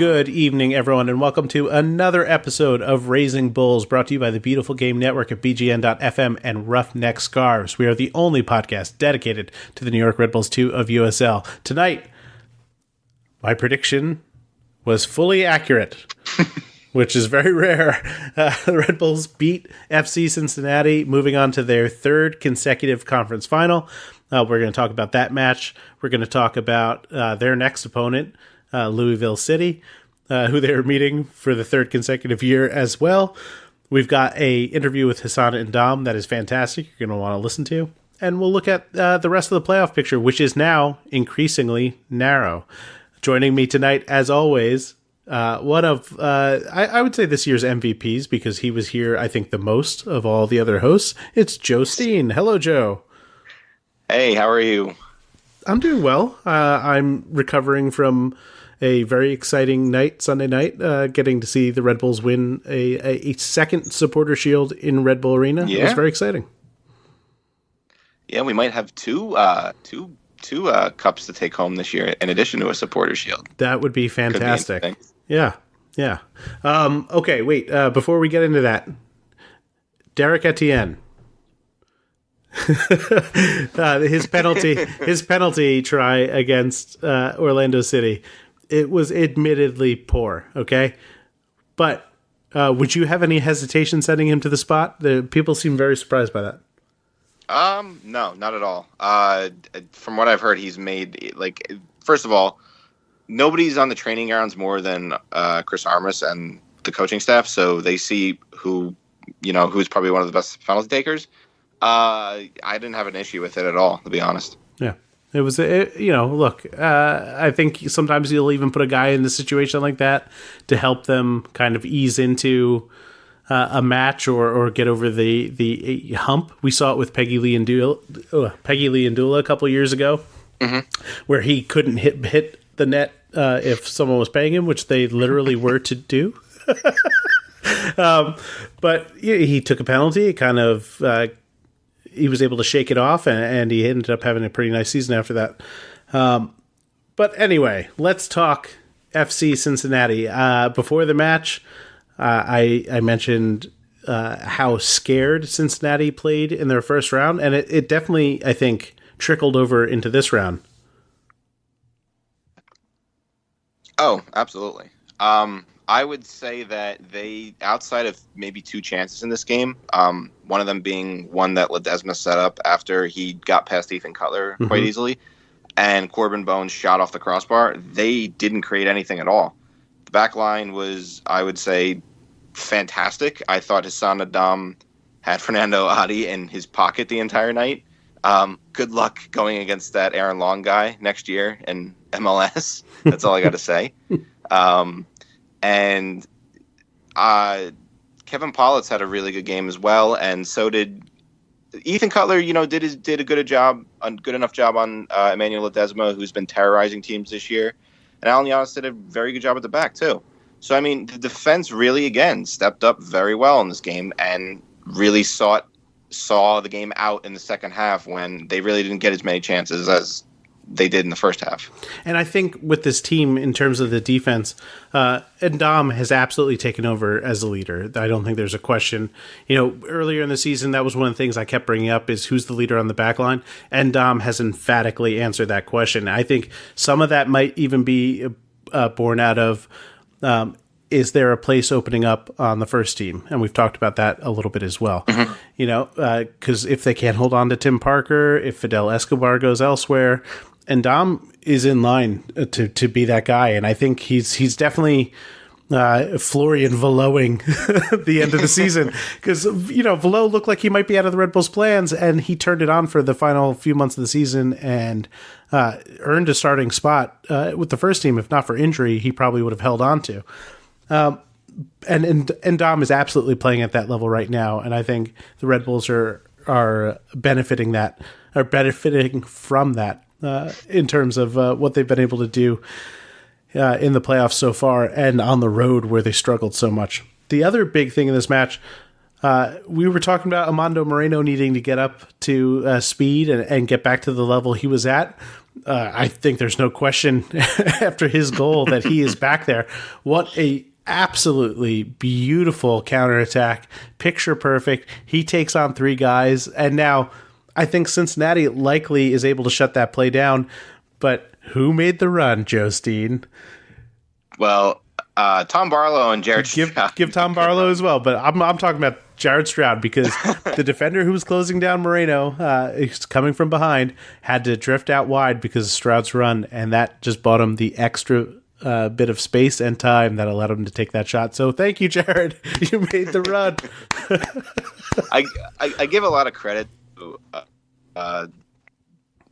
Good evening, everyone, and welcome to another episode of Raising Bulls, brought to you by the Beautiful Game Network at BGN.FM and Roughneck Scarves. We are the only podcast dedicated to the New York Red Bulls 2 of USL. Tonight, my prediction was fully accurate, which is very rare. The Red Bulls beat FC Cincinnati, moving on to their third consecutive conference final. We're going to talk about that match. We're going to talk about their next opponent, Louisville City, who they were meeting for the third consecutive year as well. We've got a interview with Hassan Ndam that is fantastic. You're going to want to listen to. And we'll look at the rest of the playoff picture, which is now increasingly narrow. Joining me tonight, as always, one of, I would say this year's MVPs, because he was here, I think, the most of all the other hosts. It's Joe Steen. Hello, Joe. Hey, how are you? I'm doing well. I'm recovering from a very exciting night, Sunday night, getting to see the Red Bulls win a second supporter shield in Red Bull Arena. Yeah. It was very exciting. Yeah, we might have two cups to take home this year in addition to a supporter shield. That would be fantastic. Yeah. Okay, wait. Before we get into that, Derek Etienne. His penalty try against Orlando City. It was admittedly poor, okay? But would you have any hesitation sending him to the spot? The people seem very surprised by that. No, not at all. From what I've heard, he's made, first of all, nobody's on the training grounds more than Chris Armas and the coaching staff, so they see who's probably one of the best penalty takers. I didn't have an issue with it at all, to be honest. Yeah. It was, look, I think sometimes you'll even put a guy in a situation like that to help them kind of ease into a match or get over the hump. We saw it with Peggy Lee Ndula a couple years ago, where he couldn't hit the net if someone was paying him, which they literally were to do. But he took a penalty, kind of... he was able to shake it off, and he ended up having a pretty nice season after that. But anyway, let's talk FC Cincinnati. Before the match, I mentioned how scared Cincinnati played in their first round, and it definitely, I think, trickled over into this round. Oh, absolutely. I would say that they, outside of maybe two chances in this game, one of them being one that Ledesma set up after he got past Ethan Cutler quite easily, and Corbin Bones shot off the crossbar, they didn't create anything at all. The back line was, I would say, fantastic. I thought Hassan Ndam had Fernando Adi in his pocket the entire night. Good luck going against that Aaron Long guy next year in MLS. That's all I got to say. And Kevin Pollitt's had a really good game as well, and so did Ethan Cutler. Did a good enough job on Emmanuel Ledesma, who's been terrorizing teams this year, and Alan Giannis did a very good job at the back too. So I mean, the defense really again stepped up very well in this game and really saw the game out in the second half when they really didn't get as many chances as they did in the first half. And I think with this team, in terms of the defense, Ndam has absolutely taken over as a leader. I don't think there's a question. Earlier in the season, that was one of the things I kept bringing up is who's the leader on the back line. And Ndam has emphatically answered that question. I think some of that might even be born out of, is there a place opening up on the first team? And we've talked about that a little bit as well. Because if they can't hold on to Tim Parker, if Fidel Escobar goes elsewhere, and Ndam is in line to be that guy, and I think he's definitely Florian Veloing the end of the season, because Velo looked like he might be out of the Red Bulls' plans, and he turned it on for the final few months of the season and earned a starting spot with the first team. If not for injury, he probably would have held on to. And Ndam is absolutely playing at that level right now, and I think the Red Bulls are benefiting from that. In terms of what they've been able to do in the playoffs so far and on the road where they struggled so much. The other big thing in this match, we were talking about Amando Moreno needing to get up to speed and get back to the level he was at. I think there's no question after his goal that he is back there. What a absolutely beautiful counterattack. Picture perfect. He takes on 3 guys, and now I think Cincinnati likely is able to shut that play down. But who made the run, Joe Steen? Well, Tom Barlow and Jared Stroud. Give Tom Barlow as well, but I'm talking about Jared Stroud, because the defender who was closing down Moreno, is coming from behind, had to drift out wide because of Stroud's run, and that just bought him the extra bit of space and time that allowed him to take that shot. So thank you, Jared. You made the run. I give a lot of credit to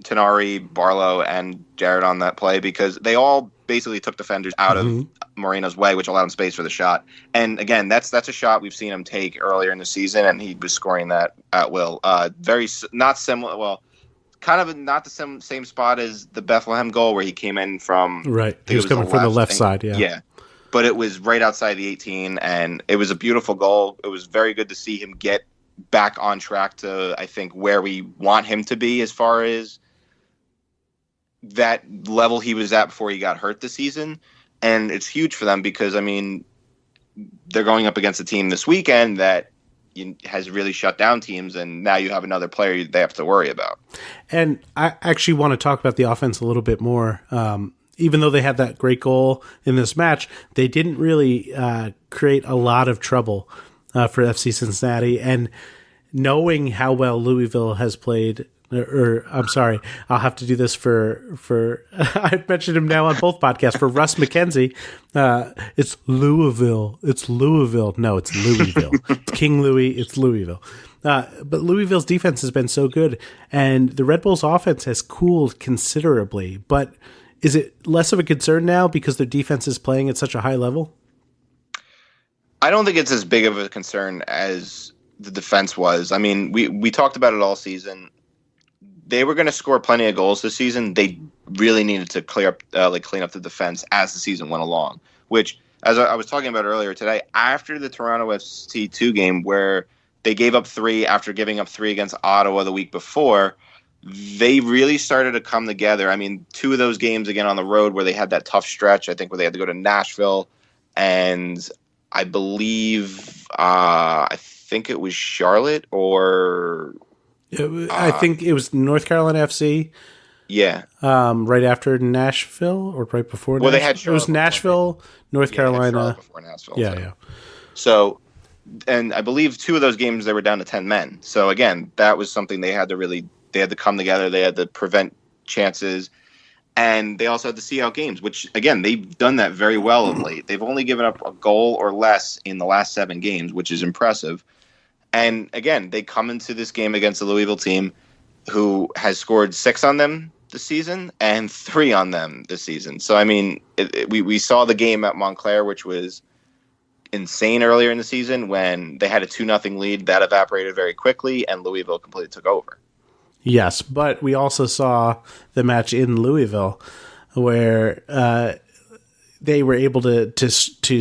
Tenari, Barlow, and Jared on that play, because they all basically took defenders out of Moreno's way, which allowed him space for the shot. And again, that's a shot we've seen him take earlier in the season, and he was scoring that at will. Very not similar. Well, kind of not the same spot as the Bethlehem goal where he came in from. Right, he was coming from the left side. Yeah. But it was right outside the 18, and it was a beautiful goal. It was very good to see him get back on track to, I think, where we want him to be as far as that level he was at before he got hurt this season. And it's huge for them because, I mean, they're going up against a team this weekend that has really shut down teams, and now you have another player they have to worry about. And I actually want to talk about the offense a little bit more. Even though they had that great goal in this match, they didn't really create a lot of trouble for FC Cincinnati. And knowing how well Louisville has played, or I'm sorry, I'll have to do this for I've mentioned him now on both podcasts, for Russ McKenzie. It's Louisville. It's Louisville. No, it's Louisville. It's King Louis. It's Louisville. But Louisville's defense has been so good, and the Red Bulls' offense has cooled considerably. But is it less of a concern now because their defense is playing at such a high level? I don't think it's as big of a concern as the defense was. I mean, we talked about it all season. They were going to score plenty of goals this season. They really needed to clean up the defense as the season went along, which, as I was talking about earlier today, after the Toronto FC 2 game where they gave up 3 after giving up 3 against Ottawa the week before, they really started to come together. I mean, 2 of those games again on the road where they had that tough stretch, I think, where they had to go to Nashville, and I believe, I think it was Charlotte or... I think it was North Carolina FC. Yeah. Right after Nashville or right before Nashville? Well, they had Charlotte. It was Nashville, North Carolina. Before Nashville. Yeah. So, and I believe 2 of those games they were down to 10 men. So again, that was something they had to come together. They had to prevent chances. And they also had to see out games, which, again, they've done that very well of late. They've only given up a goal or less in the last 7 games, which is impressive. And again, they come into this game against the Louisville team who has scored 6 on them this season and 3 on them this season. So, I mean, we saw the game at Montclair, which was insane earlier in the season when they had a 2-0 lead. That evaporated very quickly, and Louisville completely took over. Yes, but we also saw the match in Louisville where they were able to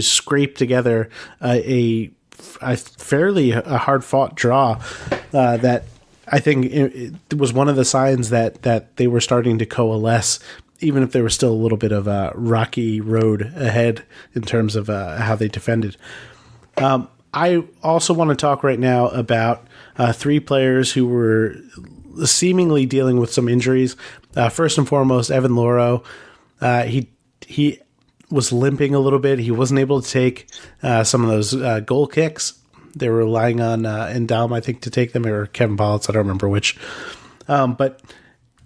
scrape together a fairly hard-fought draw that I think it was one of the signs that they were starting to coalesce, even if there was still a little bit of a rocky road ahead in terms of how they defended. I also want to talk right now about 3 players who were seemingly dealing with some injuries. First and foremost, Evan Loro. He was limping a little bit. He wasn't able to take some of those goal kicks. They were relying on Ndam, I think, to take them, or Kevin Politz, I don't remember which. But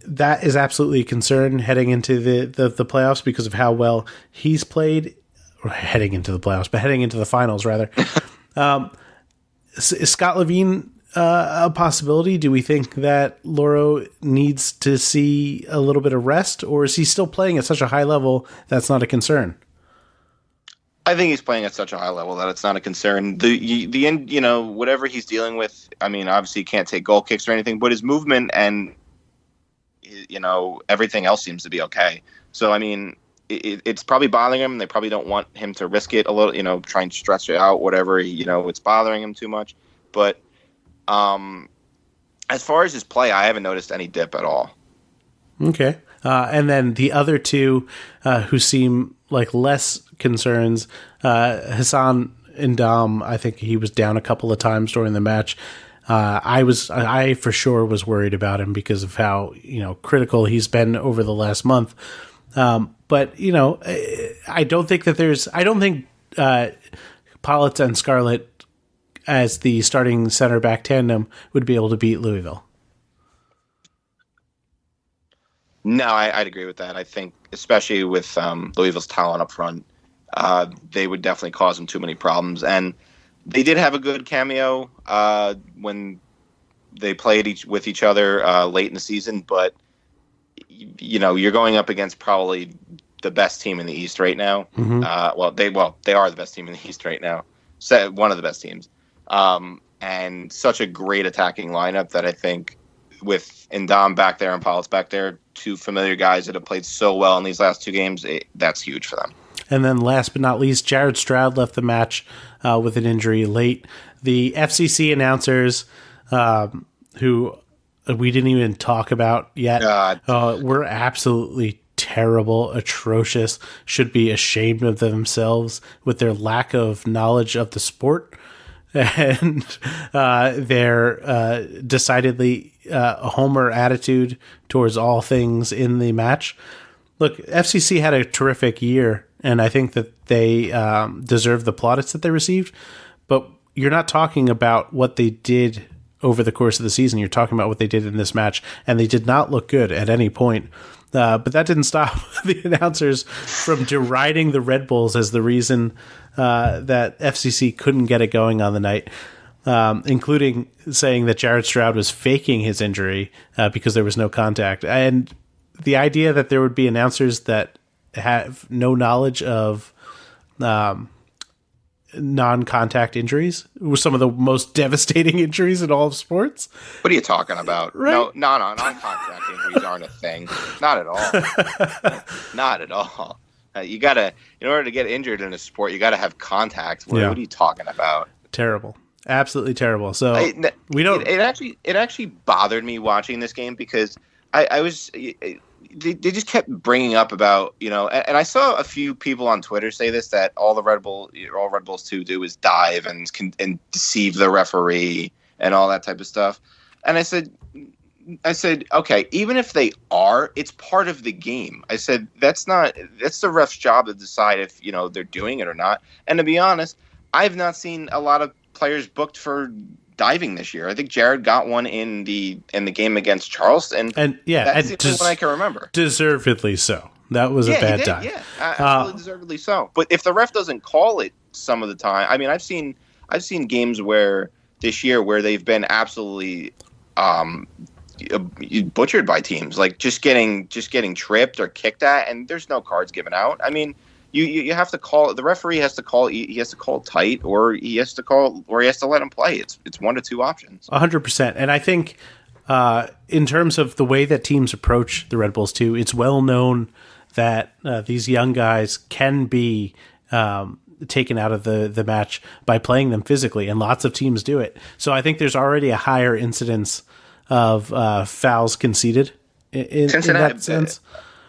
that is absolutely a concern heading into the playoffs because of how well he's played, or heading into the playoffs, but heading into the finals, rather. Is Scott Levine a possibility? Do we think that Loro needs to see a little bit of rest, or is he still playing at such a high level that's not a concern? I think he's playing at such a high level that it's not a concern. The end, whatever he's dealing with, I mean, obviously he can't take goal kicks or anything, but his movement and, everything else seems to be okay. So, I mean, it's probably bothering him. They probably don't want him to risk it a little, try and stretch it out, whatever, it's bothering him too much. But as far as his play, I haven't noticed any dip at all. Okay. And then the other two who seem like less concerns, Hassan Ndam, I think he was down a couple of times during the match. I for sure was worried about him because of how, critical he's been over the last month. But I don't think Pollitt and Scarlett as the starting center back tandem would be able to beat Louisville. No, I'd agree with that. I think, especially with Louisville's talent up front, they would definitely cause them too many problems. And they did have a good cameo when they played with each other late in the season. But, you're going up against probably the best team in the East right now. Mm-hmm. They are the best team in the East right now. One of the best teams. And such a great attacking lineup that I think with Ndam back there and Pollitt back there, two familiar guys that have played so well in these last two games, that's huge for them. And then last but not least, Jared Stroud left the match with an injury late. The FCC announcers, who we didn't even talk about yet, were absolutely terrible, atrocious, should be ashamed of themselves with their lack of knowledge of the sport. And their decidedly a homer attitude towards all things in the match. Look, FCC had a terrific year, and I think that they deserve the plaudits that they received. But you're not talking about what they did over the course of the season. You're talking about what they did in this match, and they did not look good at any point. But that didn't stop the announcers from deriding the Red Bulls as the reason that FCC couldn't get it going on the night, including saying that Jared Stroud was faking his injury because there was no contact. And the idea that there would be announcers that have no knowledge of non-contact injuries were some of the most devastating injuries in all of sports. What are you talking about? Right? No, non-contact injuries aren't a thing. Not at all. Not at all. You gotta, in order to get injured in a sport, you gotta have contact. What are you talking about? Terrible, absolutely terrible. So we don't. It actually bothered me watching this game because I was. They just kept bringing up about, and I saw a few people on Twitter say this, that all Red Bulls 2 do is dive and deceive the referee and all that type of stuff. And I said, okay, even if they are, it's part of the game. I said, that's the ref's job to decide if, they're doing it or not. And to be honest, I've not seen a lot of players booked for diving this year. I think Jared got one in the game against Charleston, and that's the only one I can remember. Deservedly so. That was a bad dive. Yeah, absolutely deservedly so. But if the ref doesn't call it some of the time, I mean, I've seen games where this year where they've been absolutely butchered by teams, like just getting tripped or kicked at, and there's no cards given out. I mean, you have to call. The referee has to call. He has to call tight, or he has to let him play. It's one to two options. 100%. And I think in terms of the way that teams approach the Red Bulls too, it's well known that these young guys can be taken out of the match by playing them physically, and lots of teams do it. So I think there's already a higher incidence of fouls conceded in that sense.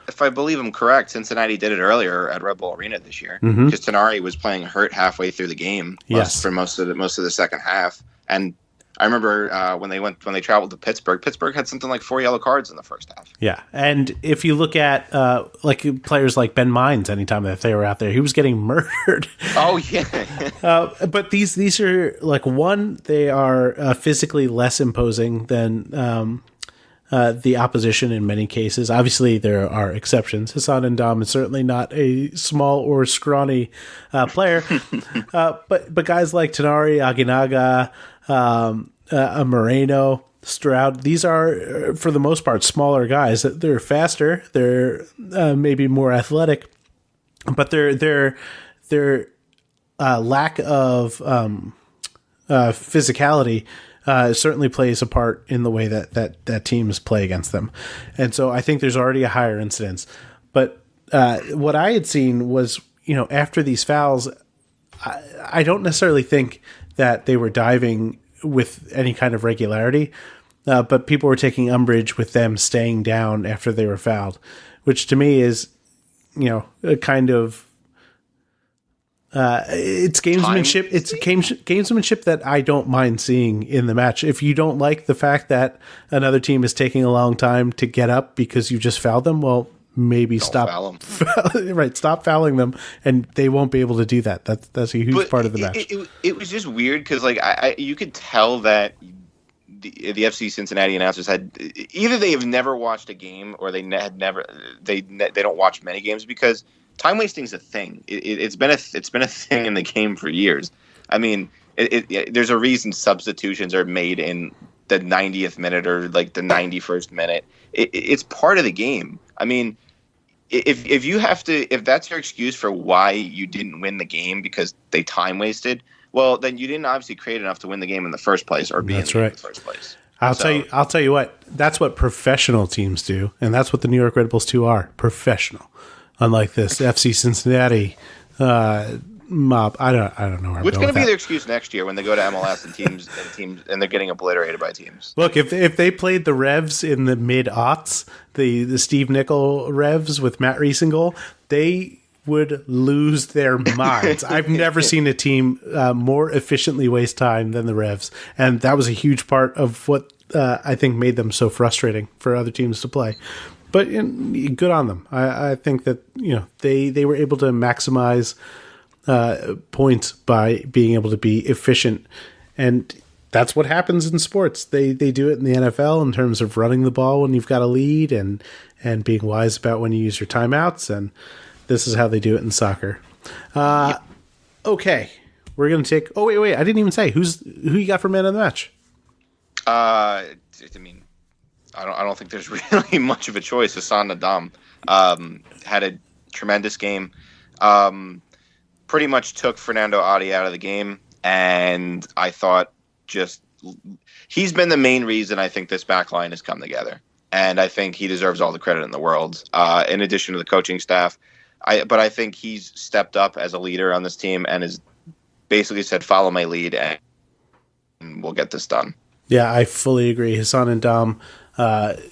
If I believe I'm correct, Cincinnati did it earlier at Red Bull Arena this year because Tenari was playing hurt halfway through the game for most of the second half. And I remember when they traveled to Pittsburgh. Pittsburgh had something like 4 yellow cards in the first half. Yeah, and if you look at like players like Ben Mines, anytime that they were out there, he was getting murdered. Oh yeah. But these are like they are physically less imposing than the opposition in many cases. Obviously, there are exceptions. Hassan Ndam is certainly not a small or scrawny player, but guys like Tenari, Aginaga, Moreno, Stroud, these are, for the most part, smaller guys. They're faster, they're maybe more athletic, but their lack of physicality certainly plays a part in the way that teams play against them. And so I think there's already a higher incidence. But what I had seen was, after these fouls, I don't necessarily think that they were diving with any kind of regularity. but people were taking umbrage with them staying down after they were fouled, which to me is, a kind of it's gamesmanship. It's gamesmanship that I don't mind seeing in the match. If you don't like the fact that another team is taking a long time to get up because you just fouled them, well, maybe stop fouling them, and they won't be able to do that. That's a huge part of the match. It was just weird because you could tell that the FC Cincinnati announcers had either they have never watched a game or they don't watch many games, because time wasting is a thing. It's been a thing in the game for years. I mean, there's a reason substitutions are made in the 90th minute or like the 91st minute. It's part of the game. I mean, if that's your excuse for why you didn't win the game because they time wasted, well, then you didn't obviously create enough to win the game in the first place or be in the game in the first place. I'll tell you what. That's what professional teams do, and that's what the New York Red Bulls 2 are, professional. Unlike this FC Cincinnati mob. I don't know where What's going to be their excuse next year when they go to MLS and they're getting obliterated by teams? Look, if they played the Revs in the mid-aughts, the Steve Nicol Revs with Matt Rees in goal, they would lose their minds. I've never seen a team more efficiently waste time than the Revs, and that was a huge part of what I think made them so frustrating for other teams to play. But good on them. I think that they were able to maximize points by being able to be efficient, and that's what happens in sports. They do it in the NFL in terms of running the ball when you've got a lead and being wise about when you use your timeouts, and this is how they do it in soccer. Okay, we're gonna take. Oh wait! I didn't even say who you got for man of the match. I mean, I don't think there's really much of a choice. Hassan Ndam had a tremendous game. Pretty much took Fernando Adi out of the game, and I thought he's been the main reason I think this back line has come together, and I think he deserves all the credit in the world. In addition to the coaching staff, but I think he's stepped up as a leader on this team and has basically said, "Follow my lead, and we'll get this done." Yeah, I fully agree. Hassan Ndam,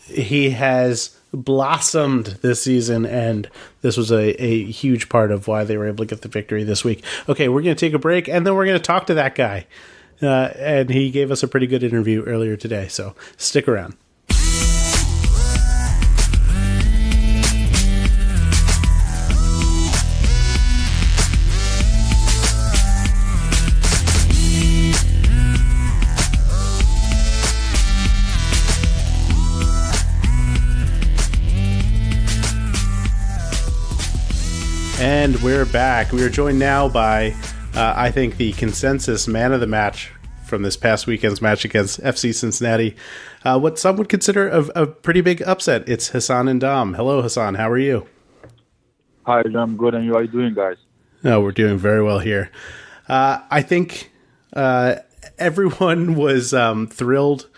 he has blossomed this season, and this was a huge part of why they were able to get the victory this week. Okay, we're going to take a break, and then we're going to talk to that guy. And he gave us a pretty good interview earlier today, so stick around. And we're back. We are joined now by, I think, the consensus man of the match from this past weekend's match against FC Cincinnati. What some would consider a pretty big upset. It's Hassan Ndam. Hello, Hassan. How are you? Hi, I'm good. And you? How are you doing, guys? No, we're doing very well here. I think everyone was thrilled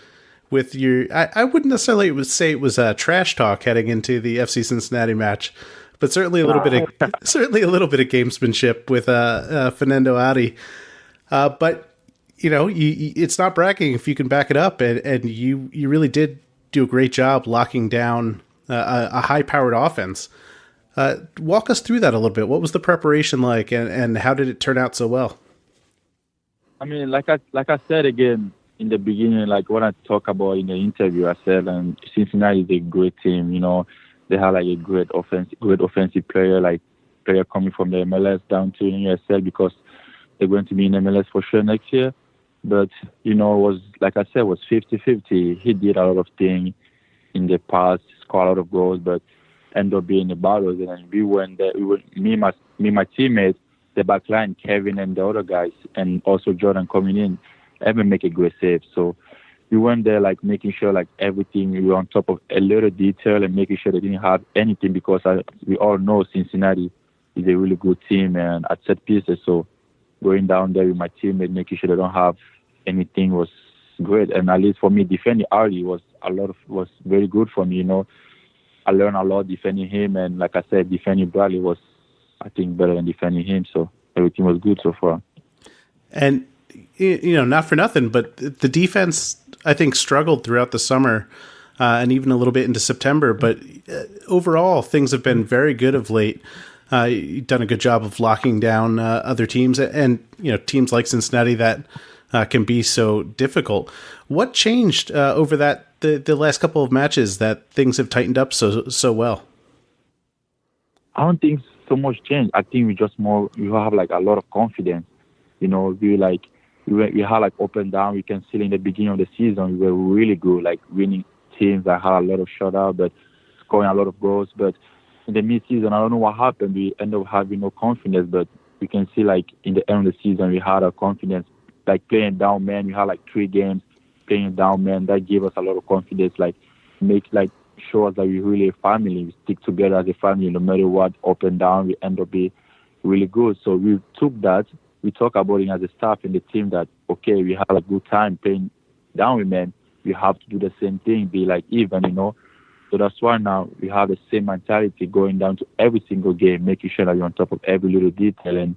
with your... I wouldn't necessarily say it was trash talk heading into the FC Cincinnati match, but certainly a little bit of gamesmanship with Fernando Adi. But it's not bragging if you can back it up, and you really did do a great job locking down a high-powered offense. Walk us through that a little bit. What was the preparation like, and how did it turn out so well? I mean, like I said again in the beginning, like what I talked about in the interview, I said Cincinnati is a great team. They have like a great offensive player coming from the MLS down to USL because they're going to be in MLS for sure next year. But, it was, like I said, was 50-50. He did a lot of things in the past, scored a lot of goals, but ended up being the battles. And then we went there, my teammates, the back line, Kevin and the other guys, and also Jordan coming in, even make a great save. So we went there like making sure like everything, we were on top of a little detail and making sure they didn't have anything because we all know Cincinnati is a really good team and at set pieces. So going down there with my teammate, making sure they don't have anything was great. And at least for me, defending Ali was very good for me. I learned a lot defending him, and like I said, defending Bradley was, I think, better than defending him. So everything was good so far. And not for nothing, but the defense I think, struggled throughout the summer and even a little bit into September. But overall, things have been very good of late. You've done a good job of locking down other teams and teams like Cincinnati that can be so difficult. What changed over the last couple of matches that things have tightened up so well? I don't think so much change. I think we have like a lot of confidence. We had like up and down. We can see in the beginning of the season we were really good, like winning teams that had a lot of shutout, but scoring a lot of goals. But in the mid-season, I don't know what happened. We ended up having no confidence. But we can see like in the end of the season we had our confidence. Like playing down man, we had like 3 games playing down man. That gave us a lot of confidence. Show us that we're really a family. We stick together as a family, no matter what, up and down. We end up being really good. So we took that. We talk about it as a staff and the team that, okay, we have a good time playing down with men. We have to do the same thing, be like even, So that's why now we have the same mentality going down to every single game, making sure that you're on top of every little detail and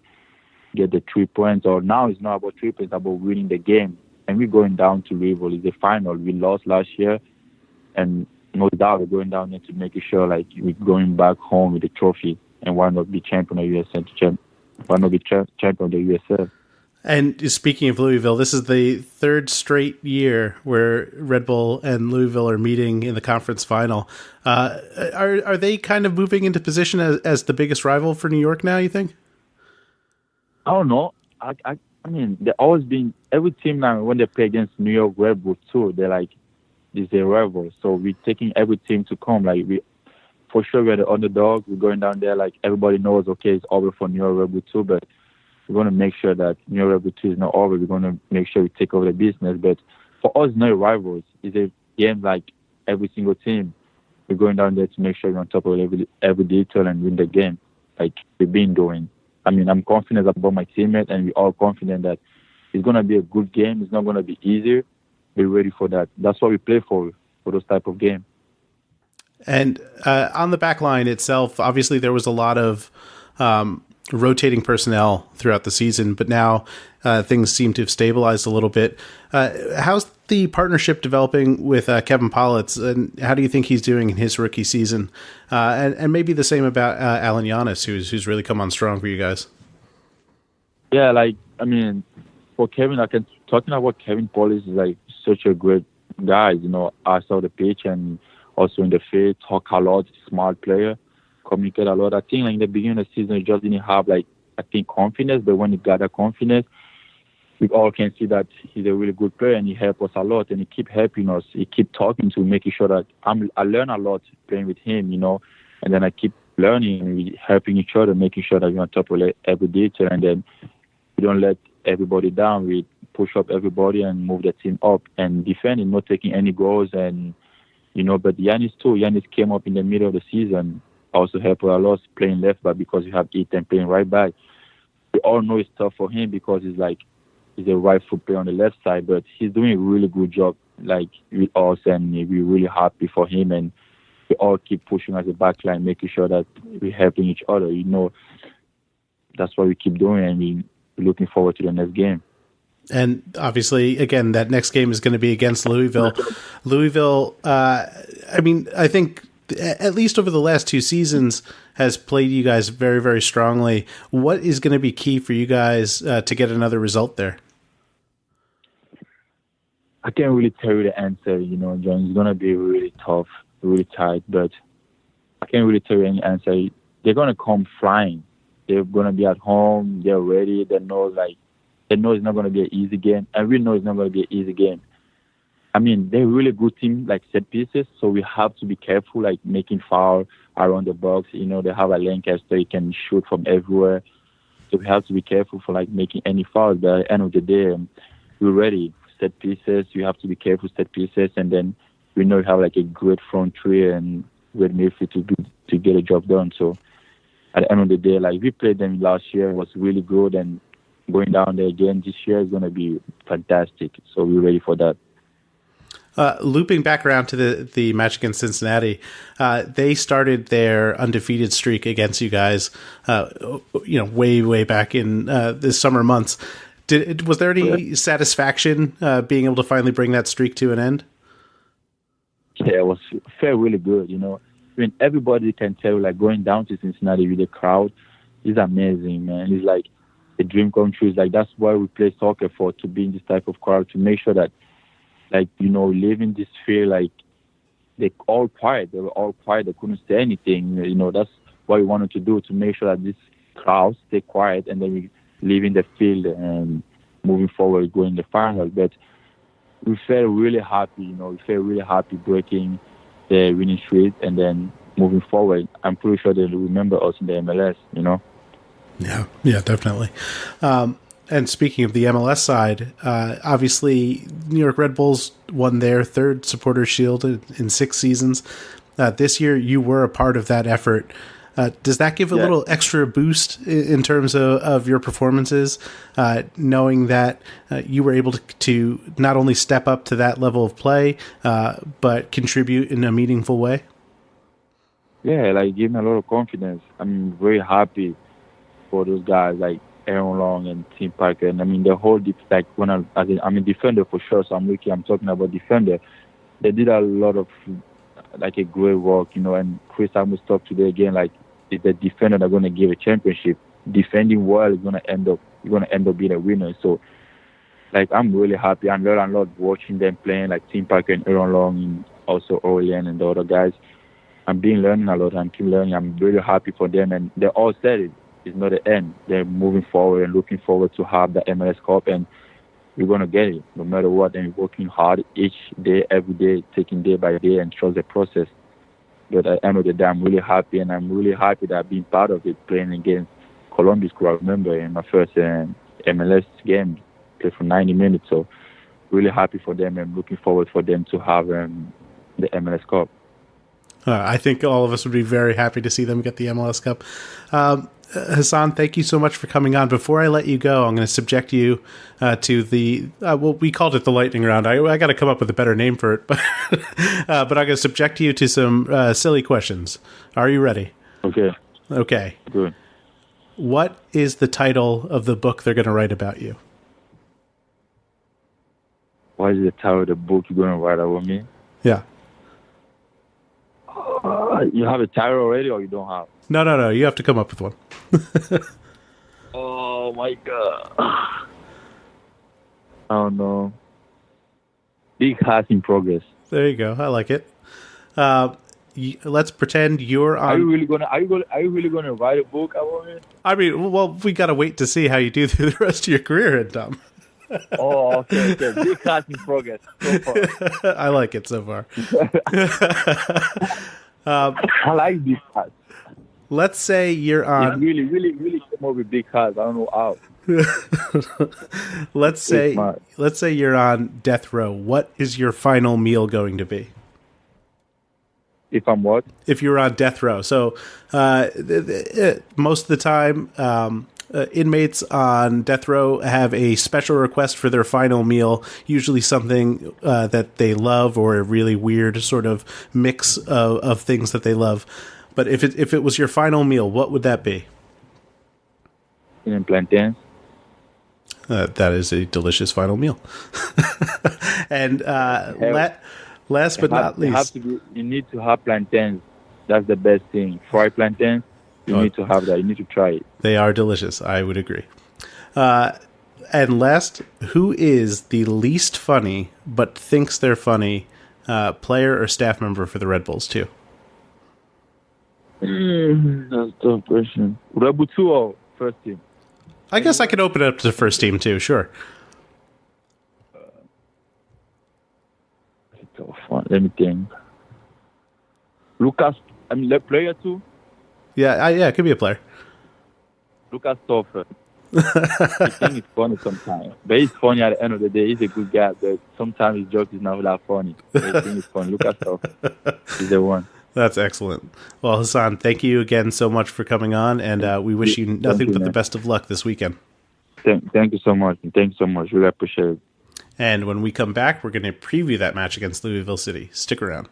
get the 3 points. Or now it's not about 3 points, it's about winning the game. And we're going down to Louisville. It's the final. We lost last year. And no doubt we're going down there to make sure like we're going back home with the trophy. And why not be champion of the USL? Why not be champion of the USL? And speaking of Louisville, this is the 3rd straight year where Red Bull and Louisville are meeting in the conference final. Are they kind of moving into position as the biggest rival for New York now, you think? I don't know. I mean, they've always been, every team now, when they play against New York Red Bull too, they're like, this is a rival. So we're taking every team to come. Like, for sure, we're the underdog. We're going down there, like, everybody knows, okay, it's over for New York Red Bull too, but we're going to make sure that New York Red Bull 2 is not over. We're going to make sure we take over the business. But for us, no rivals. It's a game like every single team. We're going down there to make sure we're on top of every detail and win the game, like we've been doing. I mean, I'm confident about my teammates, and we're all confident that it's going to be a good game. It's not going to be easy. We're ready for that. That's what we play for those type of games. And on the back line itself, obviously there was a lot of rotating personnel throughout the season, but now things seem to have stabilized a little bit. How's the partnership developing with Kevin Politz, and how do you think he's doing in his rookie season? And maybe the same about Alan Giannis, who's really come on strong for you guys. Yeah, for Kevin, talking about Kevin Politz is like such a great guy. I saw the pitch and also in the field, talk a lot, smart player. Communicate a lot. I think in the beginning of the season, he just didn't have confidence, but when he got that confidence, we all can see that he's a really good player and he helped us a lot and he keep helping us. He keep talking to making sure that I learn a lot playing with him, and then I keep learning and we helping each other, making sure that we're on top of every detail, and then we don't let everybody down. We push up everybody and move the team up and defending, not taking any goals. And but Giannis too. Giannis came up in the middle of the season. Also helped a lot playing left back because you have Ethan playing right back. We all know it's tough for him because he's a right foot player on the left side, but he's doing a really good job with us, and we're really happy for him, and we all keep pushing as a back line, making sure that we're helping each other. That's what we keep doing, and we're looking forward to the next game. And obviously, again, that next game is going to be against Louisville. Louisville, I think at least over the last 2 seasons, has played you guys very, very strongly. What is going to be key for you guys to get another result there? I can't really tell you the answer, John. It's going to be really tough, really tight, but I can't really tell you any answer. They're going to come flying. They're going to be at home. They're ready. They know it's not going to be an easy game, and we know it's not going to be an easy game. They're a really good team, set pieces, so we have to be careful, making foul around the box. They have a Lancaster, he can shoot from everywhere. So we have to be careful for, making any fouls. But at the end of the day, we're ready. Set pieces, you have to be careful, set pieces, and then we know we have, a great front three and great midfield to get a job done. So at the end of the day, we played them last year, it was really good, and going down there again this year is going to be fantastic. So we're ready for that. Looping back around to the match against Cincinnati, they started their undefeated streak against you guys, way back in the summer months. Was there any satisfaction being able to finally bring that streak to an end? Yeah, felt really good. I mean, everybody can tell, like, going down to Cincinnati with the crowd is amazing, man. It's like a dream come true. It's like that's why we play soccer for, to be in this type of crowd, to make sure that, like, live in this fear, like, they all quiet. They were all quiet. They couldn't say anything. That's what we wanted to do, to make sure that this crowd stay quiet, and then we live in the field and moving forward, going the final. But we felt really happy. We felt really happy breaking the winning streak and then moving forward. I'm pretty sure they'll remember us in the MLS. Yeah, definitely. And speaking of the MLS side, obviously New York Red Bulls won their third Supporters' Shield in 6 seasons. This year, you were a part of that effort. Does that give a little extra boost in terms of your performances, knowing that you were able to not only step up to that level of play, but contribute in a meaningful way? Yeah, like, give me a lot of confidence. I'm very happy for those guys, like Aaron Long and Tim Parker. And I mean, the whole like, when I'm a defender for sure, so I'm talking about defender. They did a lot of, like, a great work, and Chris Amos talked today again, like, it's the defender that's going to give a championship. Defending well is going to end up being a winner. So, like, I'm really happy. I'm learning a lot watching them playing, like Tim Parker and Aaron Long, and also Aurelien and the other guys. I'm learning a lot. I'm keep learning. I'm really happy for them, and they all said it. It's not the end. They're moving forward and looking forward to have the MLS Cup, and we're going to get it no matter what. And working hard each day, every day, taking day by day, and trust the process. But at the end of the day, I'm really happy, and I'm really happy that I've been part of it, playing against Columbus Crew. I remember in my first MLS game, played for 90 minutes. So really happy for them, and looking forward for them to have the MLS Cup. I think all of us would be very happy to see them get the MLS Cup. Hassan, thank you so much for coming on. Before I let you go, I'm going to subject you to the, we called it the lightning round. I got to come up with a better name for it, but I'm going to subject you to some silly questions. Are you ready? Okay. Good. What is the title of the book they're going to write about you? What is the title of the book you're going to write about me? Yeah. You have a title already, or you don't have? No. You have to come up with one. Oh, my God. I don't know. Big Heart in Progress. There you go. I like it. Let's pretend you're on. Are you really gonna write a book about it? I mean, well, we got to wait to see how you do through the rest of your career, Ndam. Oh, okay. Big Heart in Progress. So far. I like it so far. I like Big Heart. Let's say you're on. Really came up with Big Heart. I don't know how. Let's say you're on death row. What is your final meal going to be? If I'm what? If you're on death row. So most of the time, inmates on death row have a special request for their final meal, usually something that they love, or a really weird sort of mix of things that they love. But if it was your final meal, what would that be? Plantains. That is a delicious final meal. And last but not least, you need to have plantains. That's the best thing. Fried plantains. You need to have that. You need to try it. They are delicious. I would agree. And last, who is the least funny but thinks they're funny player or staff member for the Red Bulls too? That's a tough question. Rebutu or first team? I guess I could open it up to the first team too. Sure. Let me think. Lucas, the player too. Yeah, it could be a player. Lucas Toffer. I think it's funny sometimes. But he's funny at the end of the day. He's a good guy, but sometimes his joke is not that funny. But I think it's funny. Lucas Toffer is the one. That's excellent. Well, Hassan, thank you again so much for coming on, and we wish you nothing but the best of luck this weekend. Thank you so much. Thank you so much. Really appreciate it. And when we come back, we're going to preview that match against Louisville City. Stick around.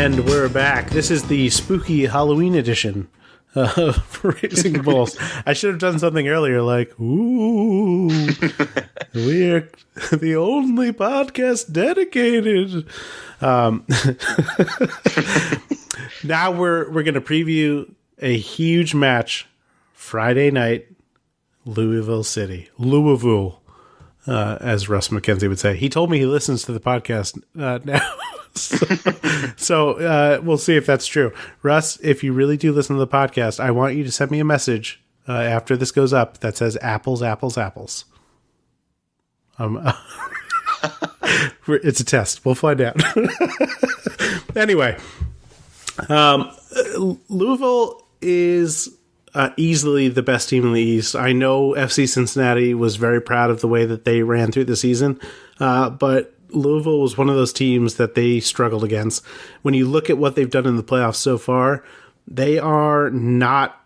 And we're back. This is the spooky Halloween edition of Raising Bulls. I should have done something earlier like, ooh, we're the only podcast dedicated. Now we're going to preview a huge match Friday night, Louisville, as Russ McKenzie would say. He told me he listens to the podcast now. So we'll see if that's true. Russ, if you really do listen to the podcast, I want you to send me a message after this goes up that says apples, apples, apples. It's a test. We'll find out. Anyway, Louisville is easily the best team in the East. I know FC Cincinnati was very proud of the way that they ran through the season, but Louisville was one of those teams that they struggled against. When you look at what they've done in the playoffs so far, they are not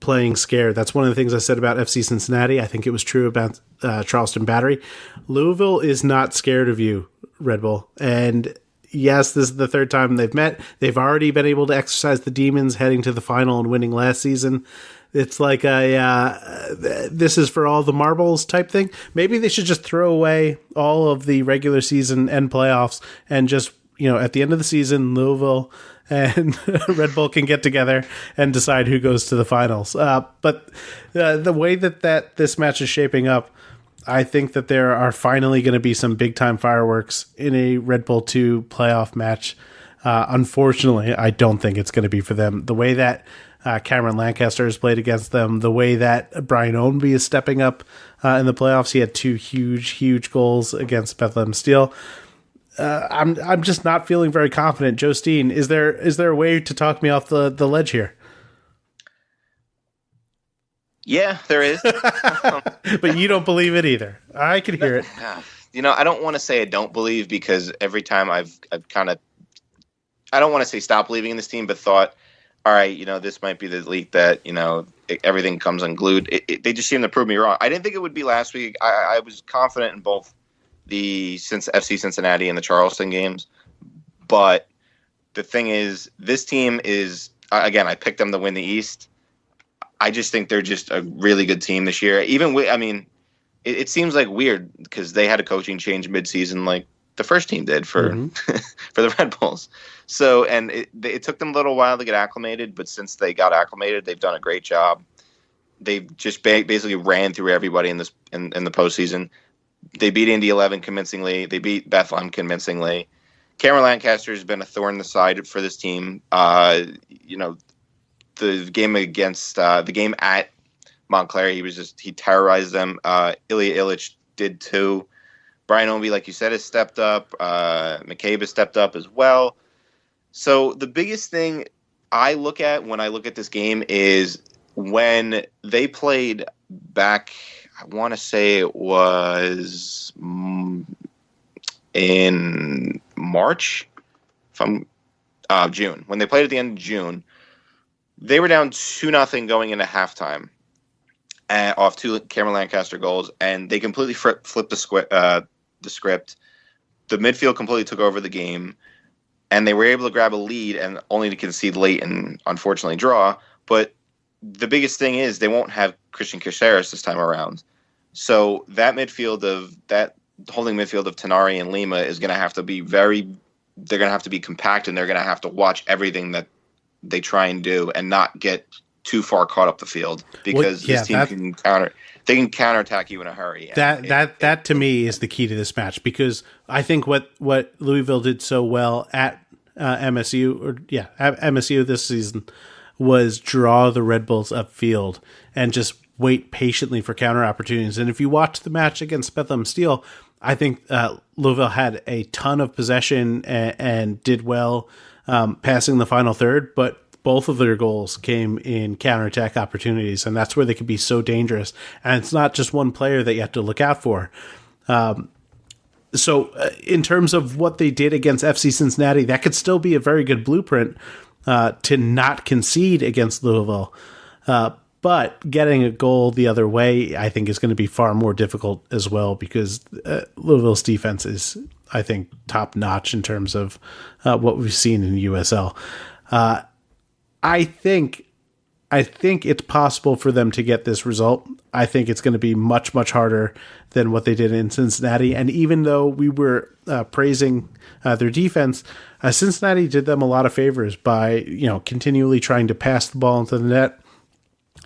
playing scared. That's one of the things I said about FC Cincinnati. I think it was true about Charleston Battery. Louisville is not scared of you, Red Bull. And yes, this is the third time they've met. They've already been able to exercise the demons heading to the final and winning last season. It's like this is for all the marbles type thing. Maybe they should just throw away all of the regular season and playoffs and just, at the end of the season, Louisville and Red Bull can get together and decide who goes to the finals. But the way that this match is shaping up, I think that there are finally going to be some big time fireworks in a Red Bull 2 playoff match. Unfortunately, I don't think it's going to be for them. The way that Cameron Lancaster has played against them, the way that Brian Ownby is stepping up in the playoffs. He had 2 huge goals against Bethlehem Steel. I'm just not feeling very confident. Joe Steen, is there a way to talk me off the ledge here? Yeah, there is. But you don't believe it either. I can hear it. I don't want to say I don't believe, because every time I've kind of, I don't want to say stop believing in this team, but thought, all right, this might be the league that, everything comes unglued. They just seem to prove me wrong. I didn't think it would be last week. I was confident in both the FC Cincinnati and the Charleston games. But the thing is, this team is, again, I picked them to win the East. I just think they're just a really good team this year. It seems like weird because they had a coaching change midseason like the first team did for for the Red Bulls. So, and it took them a little while to get acclimated, but since they got acclimated, they've done a great job. They've just basically ran through everybody in the postseason. They beat Indy 11 convincingly. They beat Bethlehem convincingly. Cameron Lancaster has been a thorn in the side for this team. The game at Montclair, he terrorized them. Ilya Illich did too. Brian Ownby, like you said, has stepped up. McCabe has stepped up as well. So the biggest thing I look at when I look at this game is when they played back, I want to say it was in March, June. When they played at the end of June, they were down 2-0 going into halftime off 2 Cameron Lancaster goals, and they completely flipped the script. The midfield completely took over the game, and they were able to grab a lead and only to concede late and unfortunately draw. But the biggest thing is they won't have Christian Caceres this time around. So that holding midfield of Tenari and Lima is going to have to be they're going to have to be compact, and they're going to have to watch everything that they try and do and not get too far caught up the field, because this team can counterattack you in a hurry. That to me is the key to this match, because I think what Louisville did so well at MSU this season was draw the Red Bulls upfield and just wait patiently for counter opportunities. And if you watch the match against Bethlehem Steel, I think Louisville had a ton of possession and did well passing the final third, but both of their goals came in counterattack opportunities, and that's where they could be so dangerous. And it's not just one player that you have to look out for. So in terms of what they did against FC Cincinnati, that could still be a very good blueprint to not concede against Louisville. But getting a goal the other way, I think, is going to be far more difficult as well because Louisville's defense is, I think, top notch in terms of what we've seen in the USL. I think it's possible for them to get this result. I think it's going to be much, much harder than what they did in Cincinnati. And even though we were praising their defense, Cincinnati did them a lot of favors by continually trying to pass the ball into the net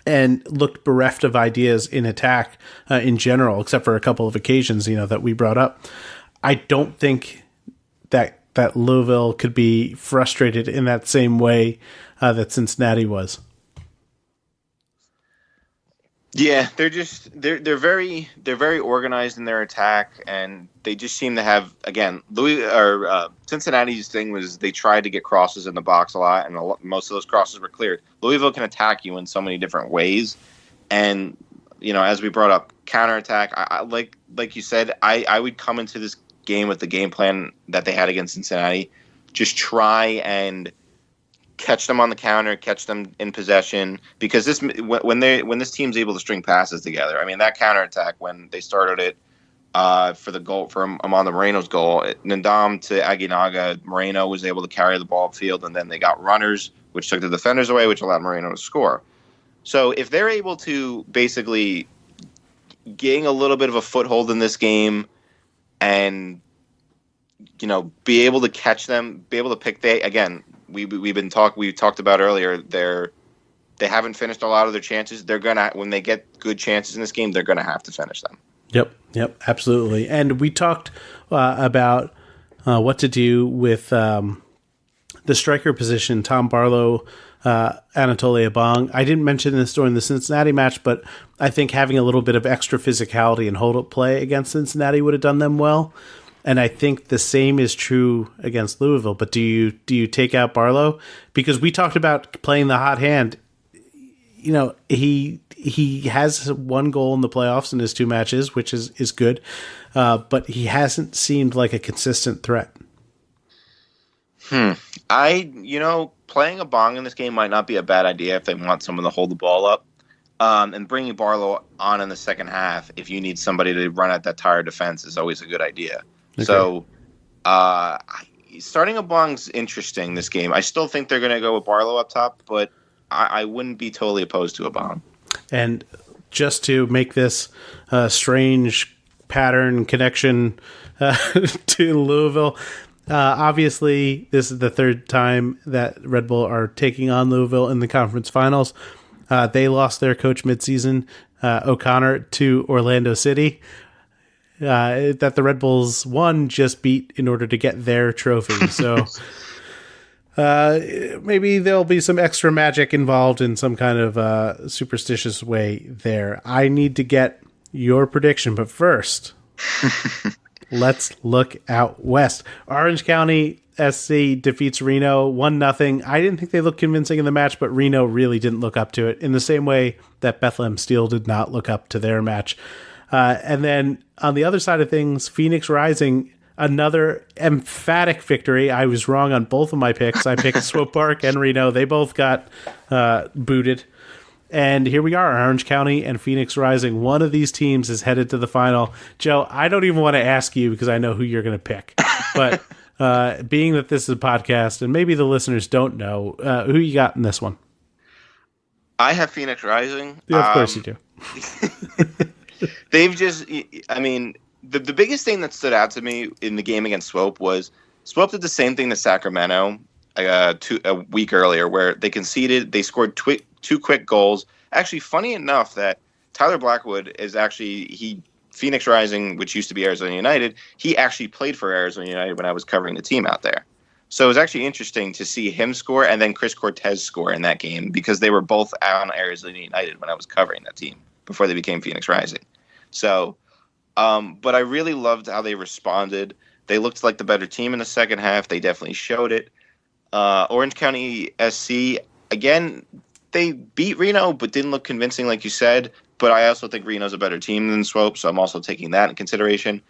and looked bereft of ideas in attack in general, except for a couple of occasions that we brought up. I don't think that Louisville could be frustrated in that same way that Cincinnati was. Yeah, they're very organized in their attack, and they just seem to have, again, Cincinnati's thing was they tried to get crosses in the box a lot, and most of those crosses were cleared. Louisville can attack you in so many different ways, and as we brought up, counterattack. I like you said, I would come into this game with the game plan that they had against Cincinnati, just try and catch them on the counter, catch them in possession, because when this team's able to string passes together, I mean that counterattack when they started it for the goal from Amanda Moreno's goal, Ndam to Aguinaga, Moreno was able to carry the ball upfield, and then they got runners, which took the defenders away, which allowed Moreno to score. So if they're able to basically gain a little bit of a foothold in this game, and be able to catch them, be able to pick we talked about earlier, they haven't finished a lot of their chances. They're gonna, when they get good chances in this game, they're gonna have to finish them. Yep, absolutely. And we talked about what to do with the striker position, Tom Barlow, Anatoly Abong. I didn't mention this during the Cincinnati match, but I think having a little bit of extra physicality and hold-up play against Cincinnati would have done them well. And I think the same is true against Louisville. But do you take out Barlow? Because we talked about playing the hot hand. He has one goal in the playoffs in his 2 matches, which is good. But he hasn't seemed like a consistent threat. Playing a bong in this game might not be a bad idea if they want someone to hold the ball up. And bringing Barlow on in the second half, if you need somebody to run at that tired defense, is always a good idea. Okay. So, starting a bong's interesting this game. I still think they're going to go with Barlow up top, but I wouldn't be totally opposed to a bong. And just to make this strange pattern connection to Louisville, obviously this is the 3rd time that Red Bull are taking on Louisville in the conference finals. They lost their coach midseason, O'Connor, to Orlando City. That the Red Bulls just beat in order to get their trophy. So maybe there'll be some extra magic involved in some kind of superstitious way there. I need to get your prediction, but first, let's look out west. Orange County SC defeats Reno 1-0. I didn't think they looked convincing in the match, but Reno really didn't look up to it in the same way that Bethlehem Steel did not look up to their match. And then on the other side of things, Phoenix Rising, another emphatic victory. I was wrong on both of my picks. I picked Swope Park and Reno. They both got booted. And here we are, Orange County and Phoenix Rising. One of these teams is headed to the final. Joe, I don't even want to ask you because I know who you're going to pick. But being that this is a podcast and maybe the listeners don't know, who you got in this one? I have Phoenix Rising. Yeah, of course you do. They've just, the biggest thing that stood out to me in the game against Swope was Swope did the same thing to Sacramento a week earlier, where they conceded, they scored 2 quick goals. Actually, funny enough that Tyler Blackwood is actually, Phoenix Rising, which used to be Arizona United, he actually played for Arizona United when I was covering the team out there. So it was actually interesting to see him score and then Chris Cortez score in that game, because they were both on Arizona United when I was covering that team before they became Phoenix Rising. So, but I really loved how they responded. They looked like the better team in the second half. They definitely showed it. Orange County SC, again, they beat Reno, but didn't look convincing, like you said. But I also think Reno's a better team than Swope, so I'm also taking that in consideration.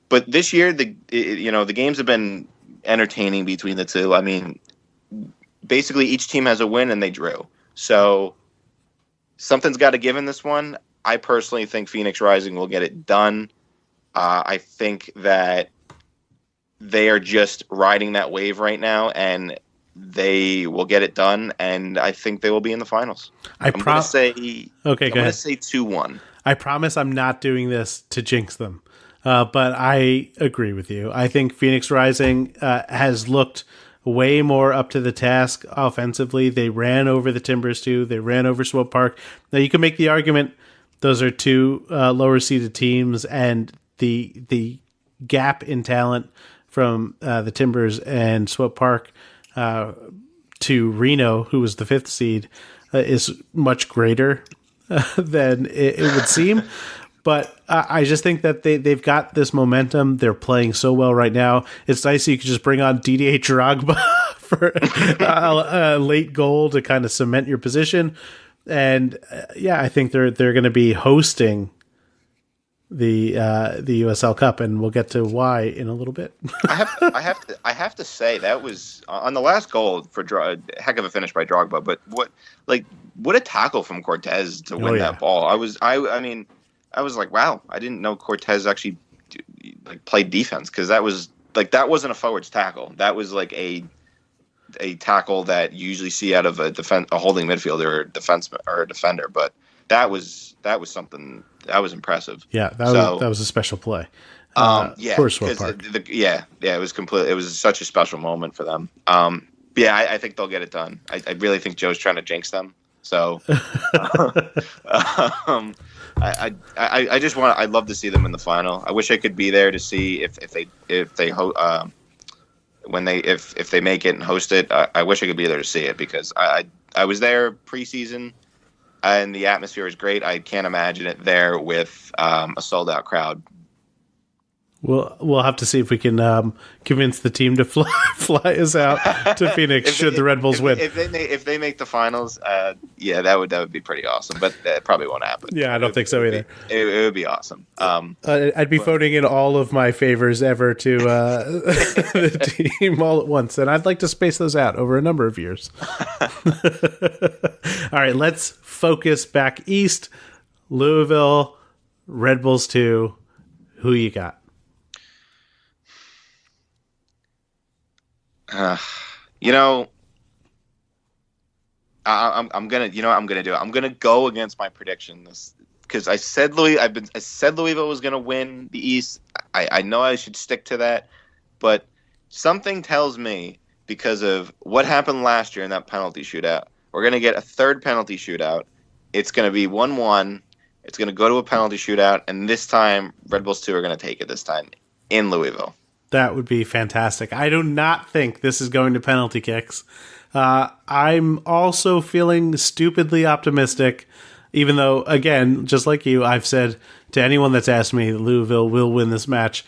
But this year, the games have been entertaining between the two. I mean, basically each team has a win and they drew. So something's got to give in this one. I personally think Phoenix Rising will get it done. I think that they are just riding that wave right now, and they will get it done, and I think they will be in the finals. I'm going to say 2-1. I promise I'm not doing this to jinx them, but I agree with you. I think Phoenix Rising has looked way more up to the task offensively. They ran over the Timbers too. They ran over Swope Park. Now you can make the argument those are two lower seeded teams, and the gap in talent from the Timbers and Swope Park to Reno, who was the 5th seed, is much greater than it would seem. But I just think that they've got this momentum. They're playing so well right now. It's nice that you could just bring on Didier Drogba for a late goal to kind of cement your position. And I think they're going to be hosting the USL Cup, and we'll get to why in a little bit. I have to say that was on the last goal for heck of a finish by Drogba. But what a tackle from Cortez to win that ball. I was like, wow, I didn't know Cortez actually played defense, because that wasn't a forward's tackle. That was like a tackle that you usually see out of a holding midfielder or a defender. But that was something that was impressive. Yeah, that was a special play. For Swope Park. It was completely. It was such a special moment for them. I think they'll get it done. I really think Joe's trying to jinx them. So, I'd love to see them in the final. I wish I could be there to see if they make it and host it. I wish I could be there to see it, because I was there preseason, and the atmosphere is great. I can't imagine it there with a sold out crowd. We'll have to see if we can convince the team to fly us out to Phoenix should the Red Bulls win. If they make the finals, that would be pretty awesome. But that probably won't happen. Yeah, I don't think so either. It would be awesome. I'd be voting in all of my favors ever to the team all at once, and I'd like to space those out over a number of years. All right, let's focus back east. Louisville, Red Bulls 2. Who you got? I'm gonna go against my prediction because I said Louisville was gonna win the East. I know I should stick to that, but something tells me, because of what happened last year in that penalty shootout, we're gonna get a third penalty shootout. It's gonna be 1-1. It's gonna go to a penalty shootout, and this time Red Bulls 2 are gonna take it this time in Louisville. That would be fantastic. I do not think this is going to penalty kicks. I'm also feeling stupidly optimistic, even though, again, just like you, I've said to anyone that's asked me, Louisville will win this match.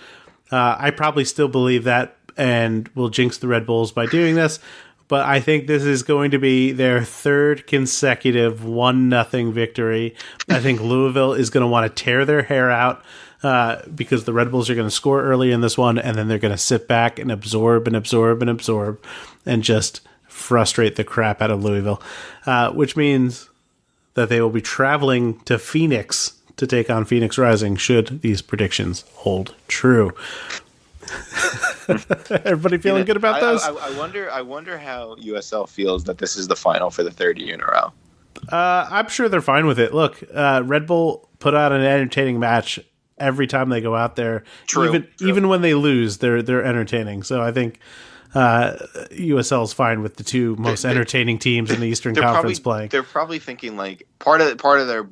I probably still believe that, and will jinx the Red Bulls by doing this. But I think this is going to be their third consecutive 1-0 victory. I think Louisville is going to want to tear their hair out, because the Red Bulls are going to score early in this one, and then they're going to sit back and absorb and just frustrate the crap out of Louisville, which means that they will be traveling to Phoenix to take on Phoenix Rising should these predictions hold true. Everybody feeling good about those? I wonder how USL feels that this is the final for the third year in a row. I'm sure they're fine with it. Look, Red Bull put out an entertaining match every time they go out there. True. Even when they lose, they're entertaining. So I think USL is fine with the two most entertaining teams in the Eastern Conference playing. They're probably thinking part of their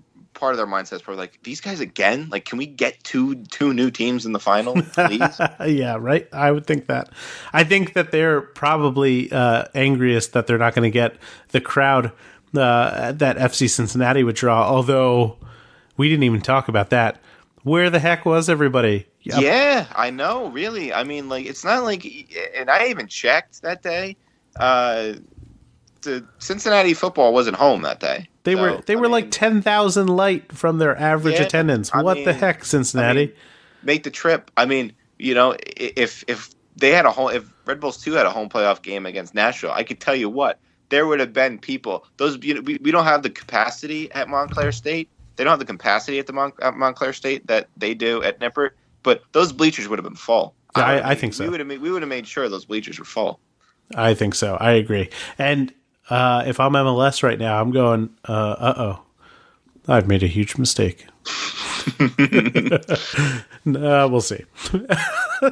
mindset is probably these guys again. Can we get two new teams in the final, please? Yeah, right. I would think that. I think that they're probably angriest that they're not going to get the crowd that FC Cincinnati would draw. Although we didn't even talk about that. Where the heck was everybody? Yep. Yeah, I know, really. I mean, it's not and I even checked that day. The Cincinnati football wasn't home that day. They were 10,000 light from their average attendance. What the heck, Cincinnati? Make the trip. I mean, if they had if Red Bulls 2 had a home playoff game against Nashville, I could tell you what, there would have been people. We don't have the capacity at Montclair State. They don't have the capacity at Montclair State that they do at Nippert. But those bleachers would have been full. Yeah, I think so. We would have made sure those bleachers were full. I think so. I agree. And if I'm MLS right now, I'm going, I've made a huge mistake. We'll see. All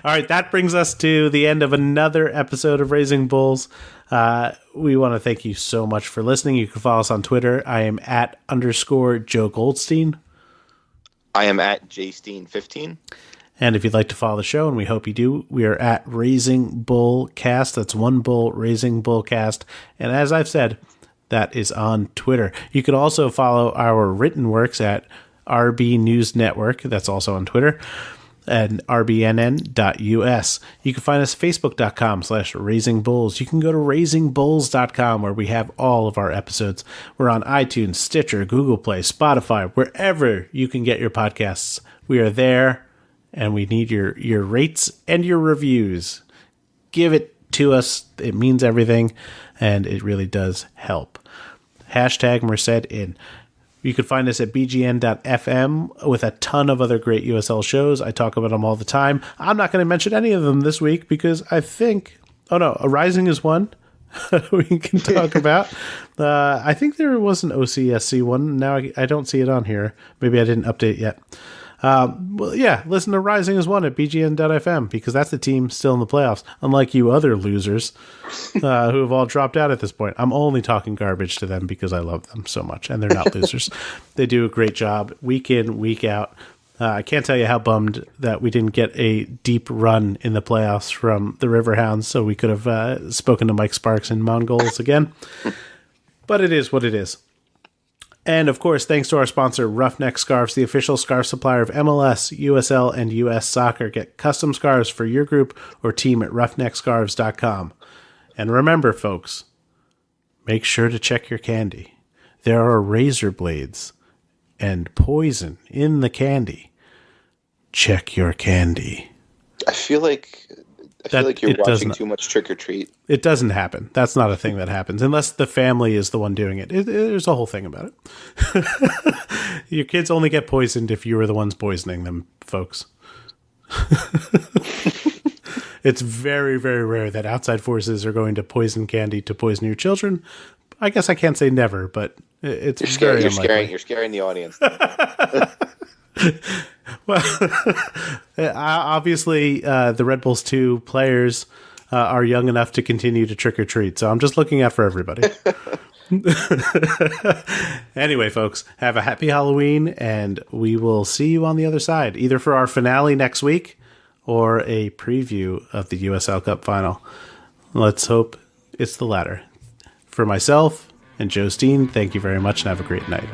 right, that brings us to the end of another episode of Raising Bulls. We want to thank you so much for listening. You can follow us on Twitter. I am at _Joe Goldstein. I am at jsteen15. And if you'd like to follow the show, and we hope you do, we are at Raising Bull Cast. That's one bull, Raising Bull Cast. And as I've said, that is on Twitter. You can also follow our written works at RB News Network. That's also on Twitter. And rbnn.us. You can find us at facebook.com/raisingbulls. You can go to raisingbulls.com where we have all of our episodes. We're on iTunes, Stitcher, Google Play, Spotify, wherever you can get your podcasts. We are there, and we need your rates and your reviews. Give it to us. It means everything, and it really does help. Hashtag Merced in. You can find us at bgn.fm with a ton of other great USL shows. I talk about them all the time. I'm not going to mention any of them this week because I think... Oh, no. A Rising is one we can talk about. I think there was an OCSC one. Now I don't see it on here. Maybe I didn't update yet. Well, yeah, listen to Rising is one at bgn.fm because that's the team still in the playoffs, unlike you other losers who have all dropped out at this point. I'm only talking garbage to them because I love them so much, and they're not losers. They do a great job week in, week out. I can't tell you how bummed that we didn't get a deep run in the playoffs from the Riverhounds, so we could have spoken to Mike Sparks and Mongols again. But it is what it is. And, of course, thanks to our sponsor, Roughneck Scarves, the official scarf supplier of MLS, USL, and US Soccer. Get custom scarves for your group or team at roughneckscarves.com. And remember, folks, make sure to check your candy. There are razor blades and poison in the candy. Check your candy. I feel like you're watching too much Trick or Treat. It doesn't happen. That's not a thing that happens unless the family is the one doing it. There's a whole thing about it. Your kids only get poisoned if you were the ones poisoning them, folks. It's very, very rare that outside forces are going to poison candy to poison your children. I guess I can't say never, but it's very unlikely. You're scaring the audience. Well, obviously, the Red Bulls 2 players are young enough to continue to trick or treat, so I'm just looking out for everybody. Anyway, folks, have a happy Halloween, and we will see you on the other side, either for our finale next week or a preview of the USL Cup final. Let's hope it's the latter. For myself and Joe Steen, thank you very much, and have a great night.